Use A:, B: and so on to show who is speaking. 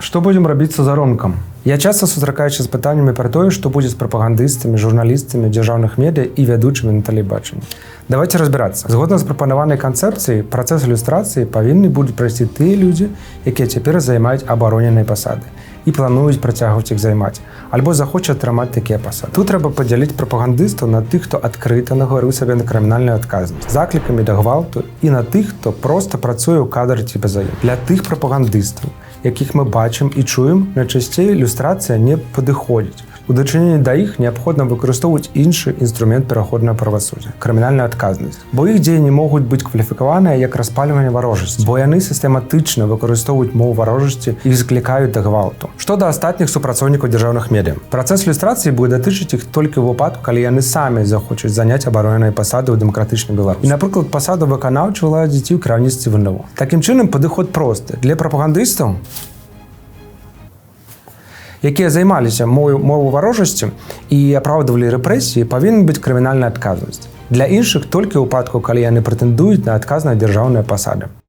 A: Што будзем рабіць са заронкам? Я часта сустракаюся з пытаннямі пра тое, што будзе з прапагандыстамі, журналістамі дзяржаўных медыа і вядучымі на тэлебачанні. Давайте разбірацца. Згодна з прапанаванай канцэпцыяй, працэс ілюстрацыі павінны будуць прайсці тыя людзі, якія цяпер займаюць абароненыя пасады і плануюць працягваць іх займаць, альбо захочуць атрымаць такія пасады. Тут трэба падзяліць прапагандыстаў на тых, хто адкрыта нагаварыў сабе на крымінальную адказнасць, заклікамі да гвалту, і на тых, хто проста працуе ў кадры ці без яе. Для тых прапагандыстаў, якіх мы бачым і чуем, найчасцей ілюстрацыя не падыходзіць. У дачыненні да іх неабходна выкарыстоўваць іншы інструмент пераходнага правасуддзя – крымінальную адказнасць. Бо іх дзеянні могуць быць кваліфікаваныя як распальванне варожасці, бо яны сістэматычна выкарыстоўваюць мову варожасці і заклікаюць да гвалту. Што да астатніх супрацоўнікаў дзяржаўных медыа. Працэс ілюстрацыі будзе датычыць іх толькі ў выпадку, калі яны самі захочуць заняць абароненыя пасады ў дэмакратычнай Беларусі. І, напрыклад, пасаду выканаўчай уладзе ці ў кіраўніцтве ВНУ. Такім чынам, падыход просты. Для прапагандыстаў, якія займаліся мову варожасцю і апраўдвалі рэпрэсіі, павінна быць крымінальная адказнасць. Для іншых толькі ў выпадку, калі яны прэтэндуюць на адказныя дзяржаўныя пасады.